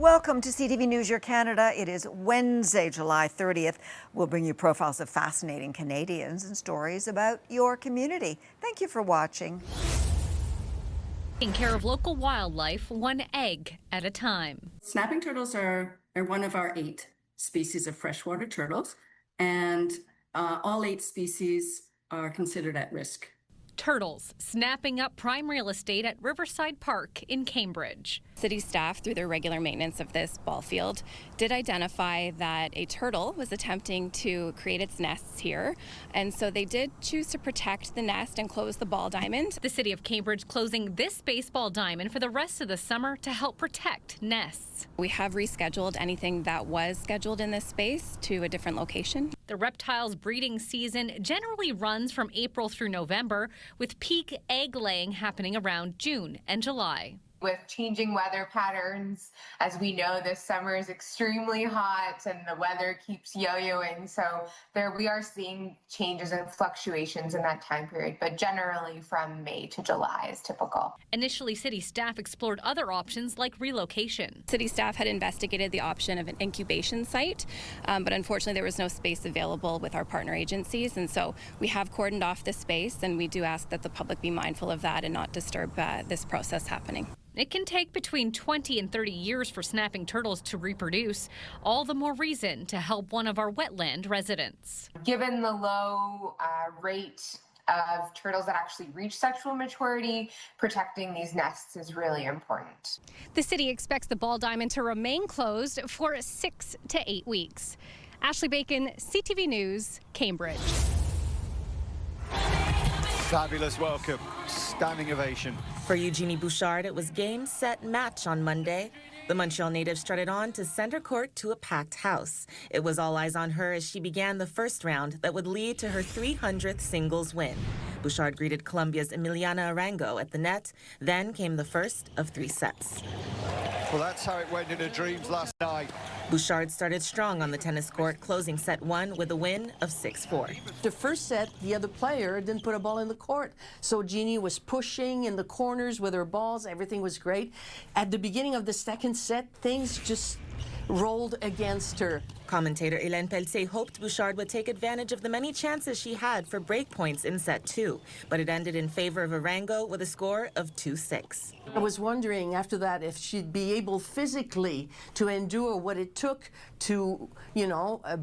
Welcome to CTV News Your Canada. It is Wednesday, July 30th. We'll bring you profiles of fascinating Canadians and stories about your community. Thank you for watching. Taking care of local wildlife, one egg at a time. Snapping turtles are one of our 8 species of freshwater turtles, and all 8 species are considered at risk. Turtles snapping up prime real estate at Riverside Park in Cambridge. City staff, through their regular maintenance of this ball field, did identify that a turtle was attempting to create its nests here, and so they did choose to protect the nest and close the ball diamond. The city of Cambridge closing this baseball diamond for the rest of the summer to help protect nests. We have rescheduled anything that was scheduled in this space to a different location. The reptile's breeding season generally runs from April through November, with peak egg laying happening around June and July. With changing weather patterns, as we know, this summer is extremely hot and the weather keeps yo-yoing. So we are seeing changes and fluctuations in that time period, but generally from May to July is typical. Initially, city staff explored other options like relocation. City staff had investigated the option of an incubation site, but unfortunately there was no space available with our partner agencies, and so we have cordoned off the space, and we do ask that the public be mindful of that and not disturb this process happening. It can take between 20 and 30 years for snapping turtles to reproduce, all the more reason to help one of our wetland residents. Given the low rate of turtles that actually reach sexual maturity, protecting these nests is really important. The city expects the ball diamond to remain closed for 6 to 8 weeks. Ashley Bacon, CTV News, Cambridge. Fabulous welcome. Standing ovation. For Eugenie Bouchard, it was game, set, match on Monday. The Montreal native strutted on to center court to a packed house. It was all eyes on her as she began the first round that would lead to her 300th singles win. Bouchard greeted Colombia's Emiliana Arango at the net. Then came the first of 3 sets. Well, that's how it went in her dreams last night. Bouchard started strong on the tennis court, closing set 1 with a win of 6-4. The first set, the other player didn't put a ball in the court. So Jeannie was pushing in the corners with her balls. Everything was great. At the beginning of the second set, things just rolled against her. Commentator Hélène Pelletier hoped Bouchard would take advantage of the many chances she had for break points in set 2, but it ended in favor of Arango with a score of 2-6. I was wondering after that if she'd be able physically to endure what it took to,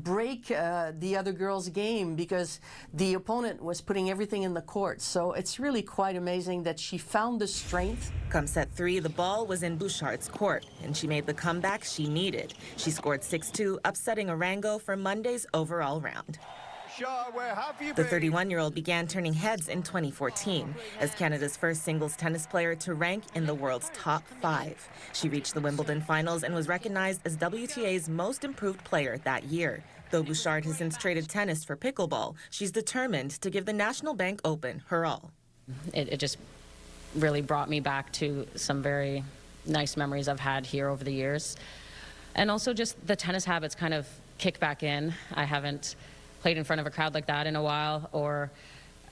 break the other girl's game, because the opponent was putting everything in the court. So it's really quite amazing that she found the strength. Come set 3, the ball was in Bouchard's court, and she made the comeback she needed. She scored 6-2, upsetting Arango for Monday's overall round. The 31-year-old began turning heads in 2014 as Canada's first singles tennis player to rank in the world's top 5. She reached the Wimbledon finals and was recognized as WTA's most improved player that year. Though Bouchard has since traded tennis for pickleball, she's determined to give the National Bank Open her all. It just really brought me back to some very nice memories I've had here over the years. And also just the tennis habits kind of kick back in. I haven't played in front of a crowd like that in a while, or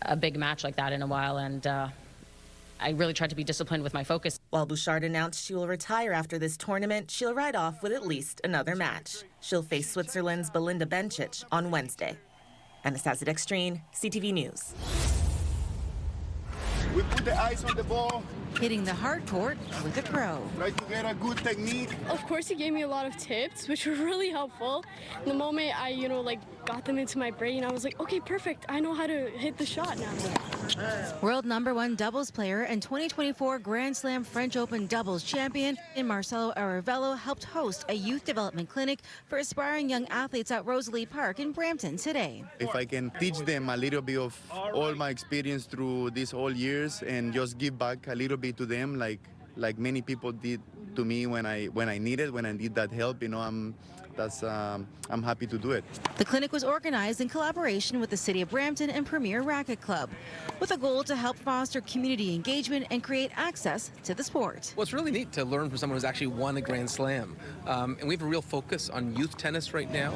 a big match like that in a while, and I really tried to be disciplined with my focus. While Bouchard announced she will retire after this tournament, she'll ride off with at least another match. She'll face Switzerland's Belinda Bencic on Wednesday. Anastasia Dextrine, CTV News. We put the eyes on the ball. Hitting the hard court with a pro. Try to get a good technique. Of course, he gave me a lot of tips, which were really helpful. The moment I, got them into my brain, I was like, okay, perfect. I know how to hit the shot now. World #1 doubles player and 2024 Grand Slam French Open doubles champion Marcelo Aravello helped host a youth development clinic for aspiring young athletes at Rosalie Park in Brampton today. If I can teach them a little bit of all my experience through these all years and just give back a little bit to them, like many people did to me when I needed that help, I'm I'm happy to do it. The clinic was organized in collaboration with the City of Brampton and Premier Racket Club, with a goal to help foster community engagement and create access to the sport. Well, it's really neat to learn from someone who's actually won a Grand Slam. And we have a real focus on youth tennis right now.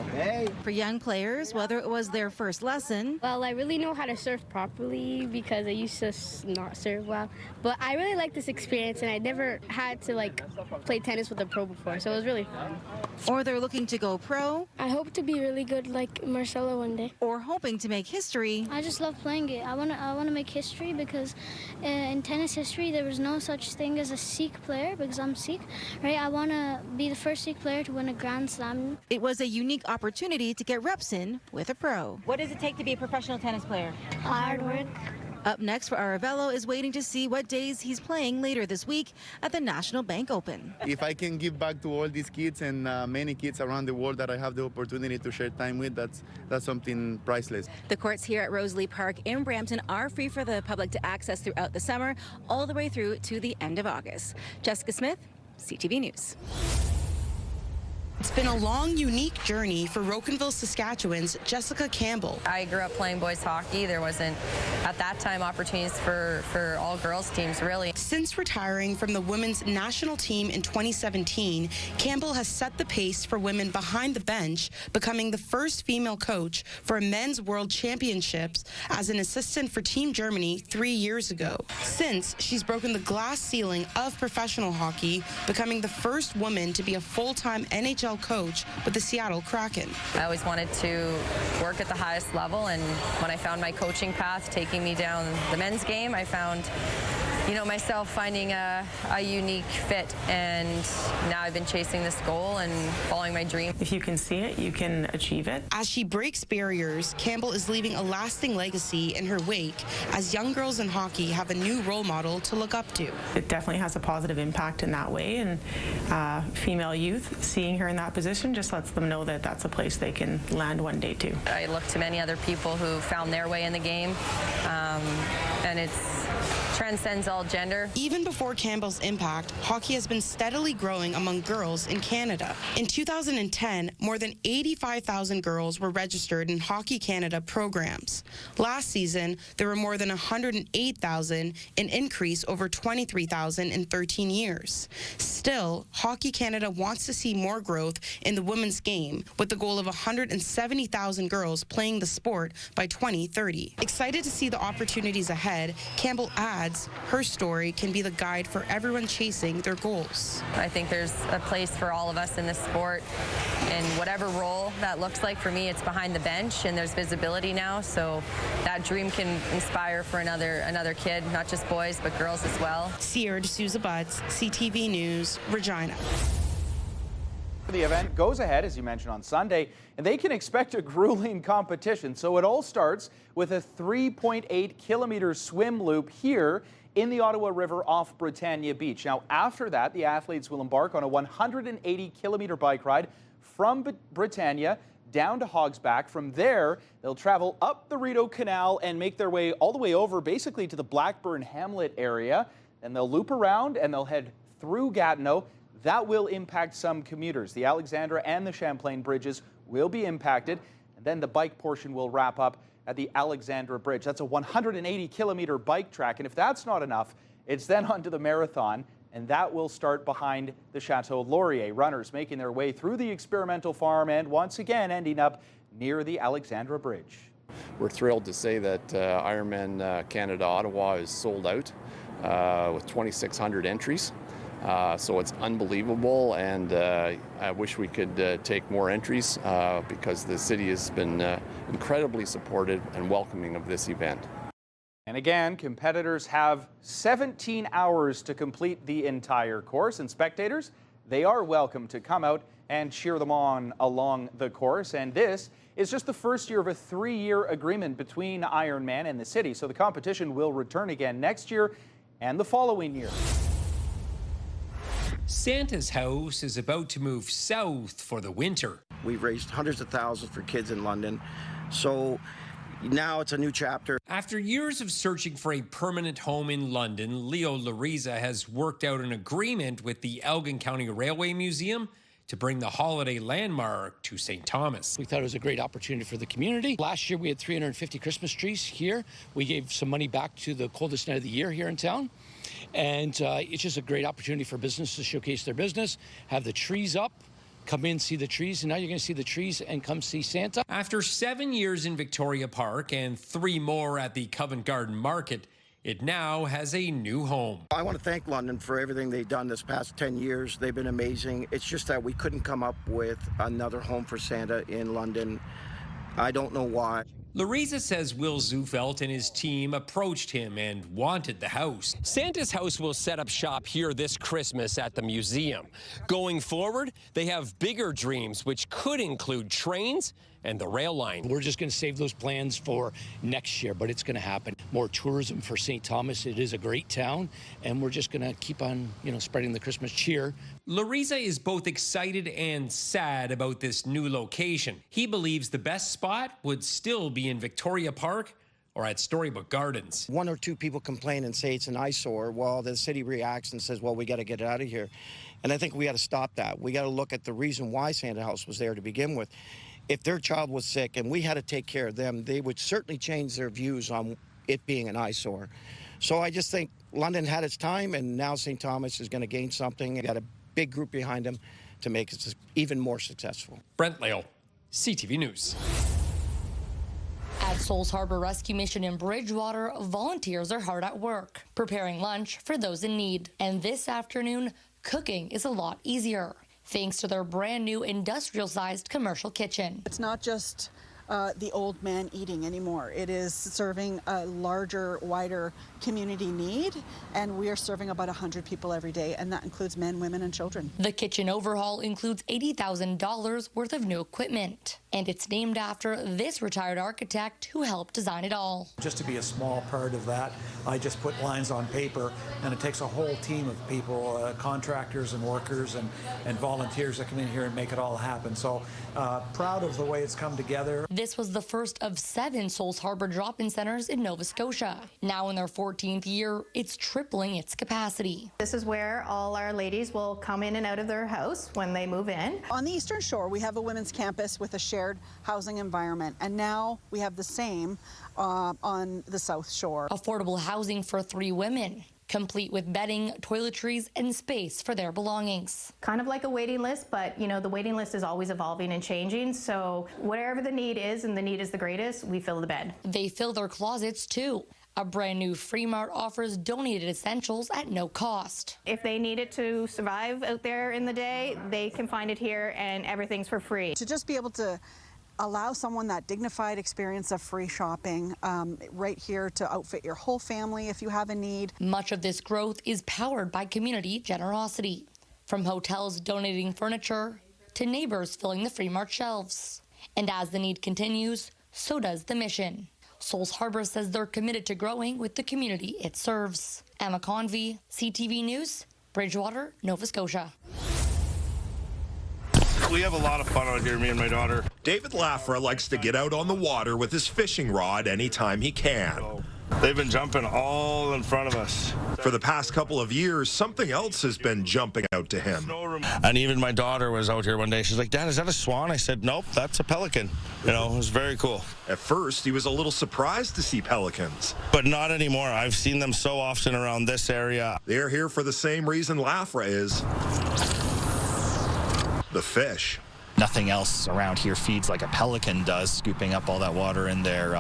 For young players, whether it was their first lesson, Well, I really know how to serve properly because I used to not serve well. But I really like this experience, and I never had to play tennis with a pro before, so it was really fun. or they're looking to go pro, I hope to be really good like Marcella one day. or hoping to make history, I just love playing it. I want to make history because in tennis history there was no such thing as a Sikh player because I'm Sikh, right? I want to be the first Sikh player to win a Grand Slam. it was a unique opportunity to get reps in with a pro. What does it take to be a professional tennis player? Hard work. Up next for Aravello is waiting to see what days he's playing later this week at the National Bank Open. If I can give back to all these kids and many kids around the world that I have the opportunity to share time with, that's something priceless. The courts here at Rosalie Park in Brampton are free for the public to access throughout the summer, all the way through to the end of August. Jessica Smith, CTV News. It's been a long, unique journey for Rocanville, Saskatchewan's Jessica Campbell. I grew up playing boys hockey. There wasn't, at that time, opportunities for all girls teams, really. Since retiring from the women's national team in 2017, Campbell has set the pace for women behind the bench, becoming the first female coach for a men's world championships as an assistant for Team Germany 3 years ago. Since, she's broken the glass ceiling of professional hockey, becoming the first woman to be a full-time NHL coach with the Seattle Kraken. I always wanted to work at the highest level, and when I found my coaching path taking me down the men's game, I found myself finding a unique fit, and now I've been chasing this goal and following my dream. If you can see it, you can achieve it. As she breaks barriers, Campbell is leaving a lasting legacy in her wake as young girls in hockey have a new role model to look up to. It definitely has a positive impact in that way, and female youth, seeing her in that position just lets them know that that's a place they can land one day too. I look to many other people who found their way in the game, and it transcends all gender. Even before Campbell's impact, hockey has been steadily growing among girls in Canada. In 2010, more than 85,000 girls were registered in Hockey Canada programs. Last season, there were more than 108,000, an increase over 23,000 in 13 years. Still, Hockey Canada wants to see more growth in the women's game, with the goal of 170,000 girls playing the sport by 2030. Excited to see the opportunities ahead, Campbell adds her story can be the guide for everyone chasing their goals. I think there's a place for all of us in this sport, and whatever role that looks like. For me, it's behind the bench, and there's visibility now, so that dream can inspire for another kid, not just boys, but girls as well. Sierra D'Souza Butts, CTV News, Regina. The event goes ahead, as you mentioned, on Sunday, and they can expect a grueling competition. So it all starts with a 3.8-kilometer swim loop here in the Ottawa River off Britannia Beach. Now, after that, the athletes will embark on a 180-kilometer bike ride from Britannia down to Hogsback. From there, they'll travel up the Rideau Canal and make their way all the way over, basically to the Blackburn Hamlet area. Then they'll loop around and they'll head through Gatineau. That will impact some commuters. The Alexandra and the Champlain bridges will be impacted, and then the bike portion will wrap up at the Alexandra Bridge. That's a 180-kilometer bike track, and if that's not enough, it's then onto the marathon, and that will start behind the Chateau Laurier. Runners making their way through the experimental farm and once again ending up near the Alexandra Bridge. We're thrilled to say that Ironman Canada Ottawa is sold out with 2,600 entries. So it's unbelievable, and I wish we could take more entries because the city has been incredibly supportive and welcoming of this event. And again, competitors have 17 hours to complete the entire course, and spectators, they are welcome to come out and cheer them on along the course. And this is just the first year of a 3-year agreement between Ironman and the city, so the competition will return again next year and the following year. Santa's house is about to move south for the winter. We've raised hundreds of thousands for kids in London, so now it's a new chapter. After years of searching for a permanent home in London, Leo Lariza has worked out an agreement with the Elgin County Railway Museum to bring the holiday landmark to St. Thomas. We thought it was a great opportunity for the community. Last year we had 350 Christmas trees here. We gave some money back to the coldest night of the year here in town. And it's just a great opportunity for businesses to showcase their business, have the trees up, come in, see the trees, and now you're going to see the trees and come see Santa. After 7 years in Victoria Park and 3 more at the Covent Garden Market, it now has a new home. I want to thank London for everything they've done this past 10 years. They've been amazing. It's just that we couldn't come up with another home for Santa in London. I don't know why. Larissa says Will Zufelt and his team approached him and wanted the house. Santa's house will set up shop here this Christmas at the museum. Going forward, they have bigger dreams, which could include trains and the rail line. We're just going to save those plans for next year, but it's going to happen. More tourism for St. Thomas. It is a great town, and we're just going to keep on, spreading the Christmas cheer. Larissa is both excited and sad about this new location. He believes the best spot would still be in Victoria Park or at Storybook Gardens. 1 or 2 people complain and say it's an eyesore. Well, the city reacts and says, well, we got to get it out of here. And I think we got to stop that. We got to look at the reason why Santa House was there to begin with. If their child was sick and we had to take care of them, they would certainly change their views on it being an eyesore. So I just think London had its time, and now St. Thomas is going to gain something. They got a big group behind them to make it even more successful. Brent Lale, CTV News. At Souls Harbor Rescue Mission in Bridgewater, volunteers are hard at work, preparing lunch for those in need. And this afternoon, cooking is a lot easier, thanks to their brand new industrial-sized commercial kitchen. It's not just the old man eating anymore. It is serving a larger, wider community need, and we are serving about 100 people every day, and that includes men, women, and children. The kitchen overhaul includes $80,000 worth of new equipment, and it's named after this retired architect who helped design it all. Just to be a small part of that, I just put lines on paper, and it takes a whole team of people, contractors and workers and volunteers that come in here and make it all happen. So proud of the way it's come together. This was the first of 7 Souls Harbor drop-in centers in Nova Scotia. Now in their 14th year, it's tripling its capacity. This is where all our ladies will come in and out of their house when they move in. On the Eastern Shore, we have a women's campus with a shared housing environment, and now we have the same on the South Shore. Affordable housing for 3 women, complete with bedding, toiletries, and space for their belongings. Kind of like a waiting list, but the waiting list is always evolving and changing, so whatever the need is, and the need is the greatest, we fill the bed. They fill their closets too. A brand new Free Mart offers donated essentials at no cost. If they need it to survive out there in the day, they can find it here, and everything's for free. To just be able to allow someone that dignified experience of free shopping right here to outfit your whole family if you have a need. Much of this growth is powered by community generosity, from hotels donating furniture to neighbors filling the Free Mart shelves. And as the need continues, so does the mission. Souls Harbor says they're committed to growing with the community it serves. Emma Convey, CTV News, Bridgewater, Nova Scotia. We have a lot of fun out here, me and my daughter. David Laffra likes to get out on the water with his fishing rod anytime he can. They've been jumping all in front of us. For the past couple of years, something else has been jumping out to him. And even my daughter was out here one day. She's like, Dad, is that a swan? I said, nope, that's a pelican. It was very cool. At first, he was a little surprised to see pelicans. But not anymore. I've seen them so often around this area. They're here for the same reason Laffra is. The fish. Nothing else around here feeds like a pelican does, scooping up all that water in their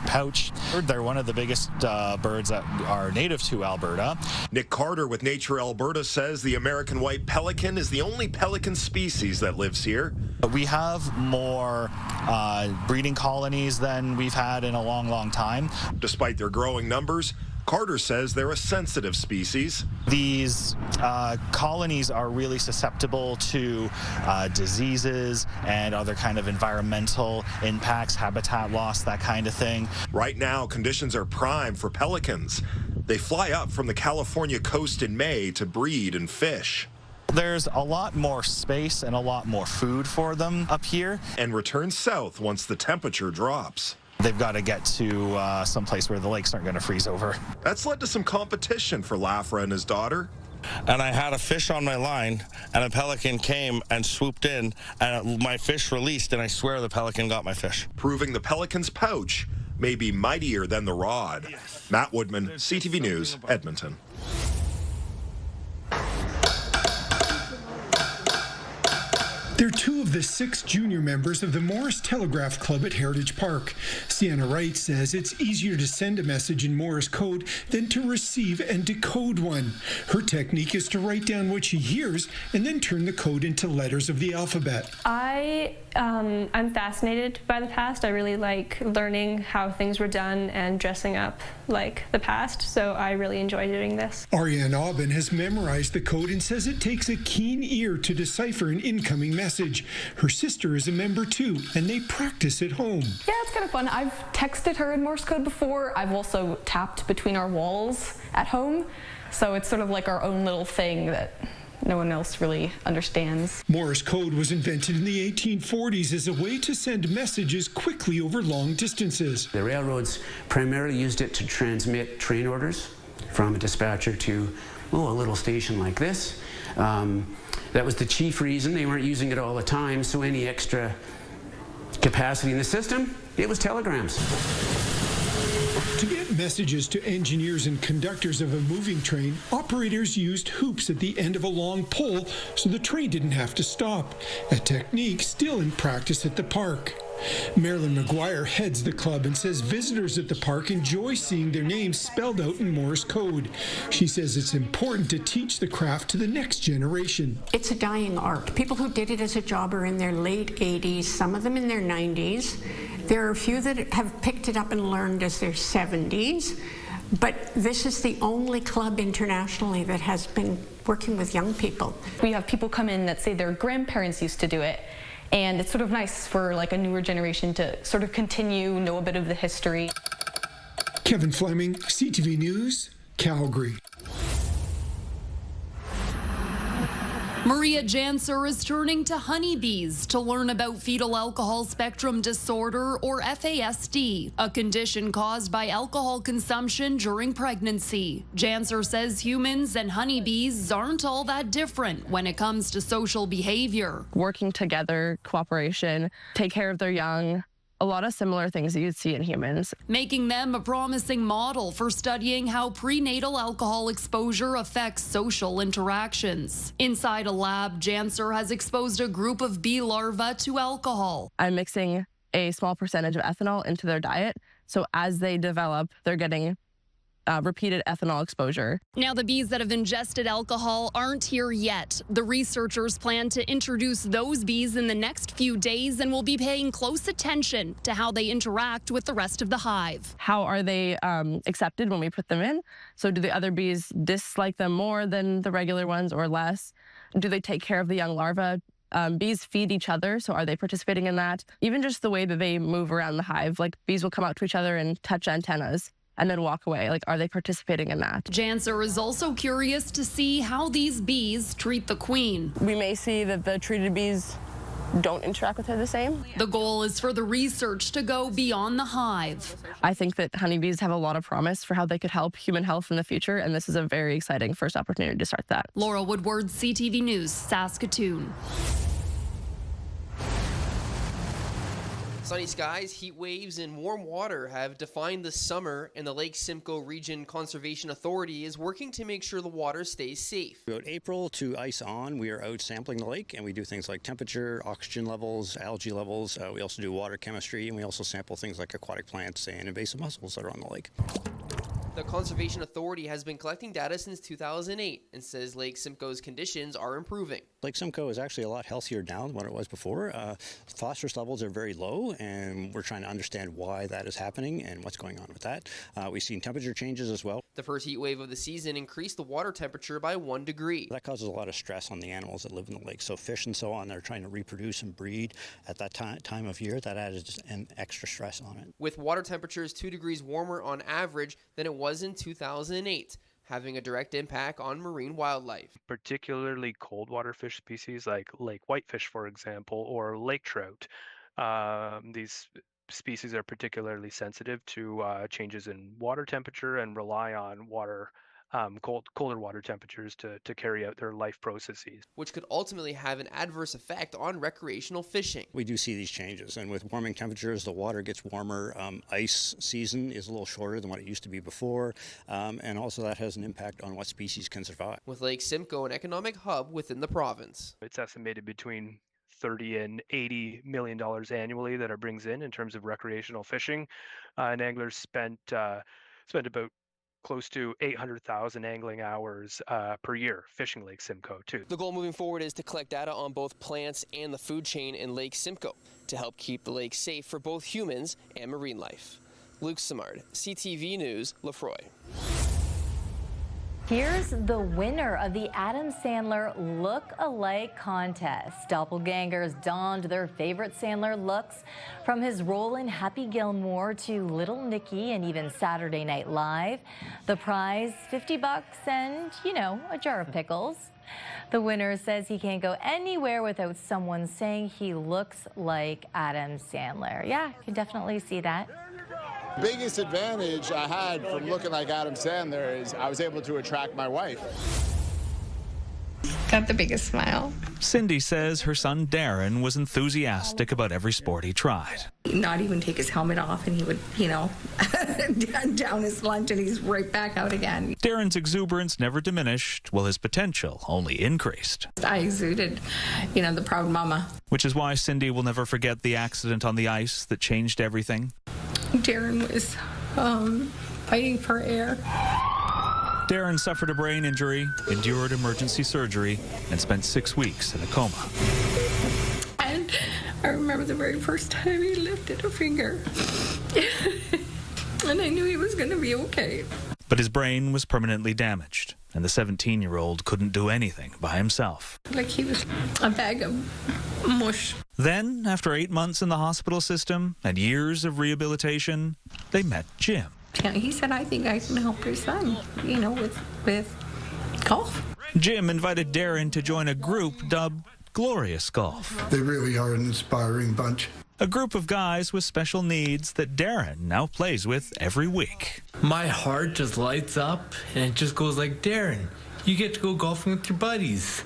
pouch. They're one of the biggest birds that are native to Alberta. Nick Carter with Nature Alberta says the American white pelican is the only pelican species that lives here. We have more breeding colonies than we've had in a long, long time. Despite their growing numbers, Carter says they're a sensitive species. These colonies are really susceptible to diseases and other kind of environmental impacts, habitat loss, that kind of thing. Right now, conditions are prime for pelicans. They fly up from the California coast in May to breed and fish. There's a lot more space and a lot more food for them up here. And return south once the temperature drops. They've got to get to some place where the lakes aren't going to freeze over. That's led to some competition for Laffra and his daughter. and I had a fish on my line, and a pelican came and swooped in, and my fish released, and I swear the pelican got my fish. Proving the pelican's pouch may be mightier than the rod. Matt Woodman, CTV News, Edmonton. They're two of the 6 junior members of the Morris Telegraph Club at Heritage Park. Sienna Wright says it's easier to send a message in Morse code than to receive and decode one. Her technique is to write down what she hears and then turn the code into letters of the alphabet. I'm fascinated by the past. I really like learning how things were done and dressing up like the past, so I really enjoy doing this. Ariane Aubin has memorized the code and says it takes a keen ear to decipher an incoming message. Her sister is a member too, and they practice at home. Yeah, it's kind of fun. I've texted her in Morse code before. I've also tapped between our walls at home, so it's sort of like our own little thing that no one else really understands. Morse code was invented in the 1840s as a way to send messages quickly over long distances. The railroads primarily used it to transmit train orders from a dispatcher to a little station like this. That was the chief reason. They weren't using it all the time, so any extra capacity in the system, it was telegrams. To get messages to engineers and conductors of a moving train, operators used hoops at the end of a long pole so the train didn't have to stop, a technique still in practice at the park. Marilyn McGuire heads the club and says visitors at the park enjoy seeing their names spelled out in Morse code. She says it's important to teach the craft to the next generation. It's a dying art. People who did it as a job are in their late 80s, some of them in their 90s. There are a few that have picked it up and learned as their 70s. But this is the only club internationally that has been working with young people. We have people come in that say their grandparents used to do it. And it's sort of nice for like a newer generation to sort of continue, know a bit of the history. Kevin Fleming, CTV News, Calgary. Maria Janser is turning to honeybees to learn about fetal alcohol spectrum disorder, or FASD, a condition caused by alcohol consumption during pregnancy. Janser says humans and honeybees aren't all that different when it comes to social behavior. Working together, cooperation, take care of their young, a lot of similar things that you'd see in humans. Making them a promising model for studying how prenatal alcohol exposure affects social interactions. Inside a lab, Janser has exposed a group of bee larvae to alcohol. I'm mixing a small percentage of ethanol into their diet, so as they develop, they're getting repeated ethanol exposure. Now, the bees that have ingested alcohol aren't here yet. The researchers plan to introduce those bees in the next few days and will be paying close attention to how they interact with the rest of the hive. How are they accepted when we put them in? So do the other bees dislike them more than the regular ones or less? Do they take care of the young larvae? Bees feed each other, so are they participating in that? Even just the way that they move around the hive, like bees will come out to each other and touch antennas and then walk away. Like, are they participating in that? Janser is also curious to see how these bees treat the queen. We may see that the treated bees don't interact with her the same. The goal is for the research to go beyond the hive. I think that honeybees have a lot of promise for how they could help human health in the future, and this is a very exciting first opportunity to start that. Laura Woodward, CTV News, Saskatoon. Sunny skies, heat waves, and warm water have defined the summer, and the Lake Simcoe Region Conservation Authority is working to make sure the water stays safe. About April to ice on, we are out sampling the lake, and we do things like temperature, oxygen levels, algae levels. We also do water chemistry, and we also sample things like aquatic plants and invasive mussels that are on the lake. The Conservation Authority has been collecting data since 2008 and says Lake Simcoe's conditions are improving. Lake Simcoe is actually a lot healthier now than what it was before. Phosphorus levels are very low, and we're trying to understand why that is happening and what's going on with that. We've seen temperature changes as well. The first heat wave of the season increased the water temperature by 1 degree. That causes a lot of stress on the animals that live in the lake. So fish and so on, they're trying to reproduce and breed at that time of year. That adds an extra stress on it. With water temperatures 2 degrees warmer on average than it was in 2008, having a direct impact on marine wildlife. Particularly cold water fish species like lake whitefish, for example, or lake trout. These species are particularly sensitive to changes in water temperature and rely on water colder water temperatures to carry out their life processes. Which could ultimately have an adverse effect on recreational fishing. We do see these changes, and with warming temperatures, the water gets warmer. Ice season is a little shorter than what it used to be before, and also that has an impact on what species can survive. With Lake Simcoe an economic hub within the province. It's estimated between $30 and $80 million annually that it brings in terms of recreational fishing, and anglers spent about close to 800,000 angling hours per year fishing Lake Simcoe too. The goal moving forward is to collect data on both plants and the food chain in Lake Simcoe to help keep the lake safe for both humans and marine life. Luke Simard, CTV News, Lefroy. Here's the winner of the Adam Sandler Look-alike contest. Doppelgangers donned their favorite Sandler looks, from his role in Happy Gilmore to Little Nicky and even Saturday Night Live. The prize, $50 and, a jar of pickles. The winner says he can't go anywhere without someone saying he looks like Adam Sandler. Yeah, you can definitely see that. Biggest advantage I had from looking like Adam Sandler is I was able to attract my wife. Got the biggest smile. Cindy says her son Darren was enthusiastic about every sport he tried. Not even take his helmet off, and he would, down his lunch, and he's right back out again. Darren's exuberance never diminished, while his potential only increased. I exuded, the proud mama. Which is why Cindy will never forget the accident on the ice that changed everything. Darren was fighting for air. Darren suffered a brain injury, endured emergency surgery, and spent 6 weeks in a coma. And I remember the very first time he lifted a finger. And I knew he was going to be okay. But his brain was permanently damaged, and the 17-year-old couldn't do anything by himself. Like he was a bag of mush. Then, after 8 months in the hospital system and years of rehabilitation, they met Jim. He said, I think I can help your son, with golf. Jim invited Darren to join a group dubbed Glorious Golf. They really are an inspiring bunch. A group of guys with special needs that Darren now plays with every week. My heart just lights up and it just goes like, Darren, you get to go golfing with your buddies.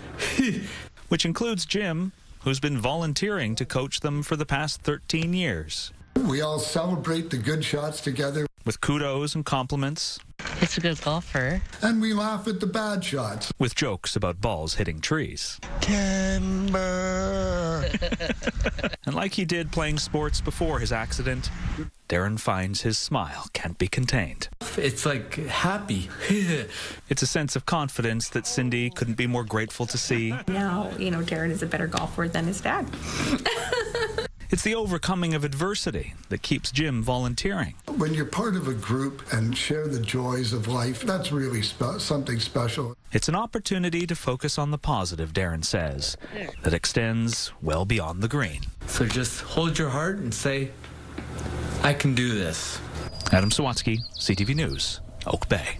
Which includes Jim, who's been volunteering to coach them for the past 13 years. We all celebrate the good shots together. With kudos and compliments. It's a good golfer. And we laugh at the bad shots. With jokes about balls hitting trees. Timber. And like he did playing sports before his accident, Darren finds his smile can't be contained. It's like happy. It's a sense of confidence that Cindy couldn't be more grateful to see. Now, Darren is a better golfer than his dad. It's the overcoming of adversity that keeps Jim volunteering. When you're part of a group and share the joys of life, that's really something special. It's an opportunity to focus on the positive, Darren says, that extends well beyond the green. So just hold your heart and say, I can do this. Adam Sawatsky, CTV News, Oak Bay.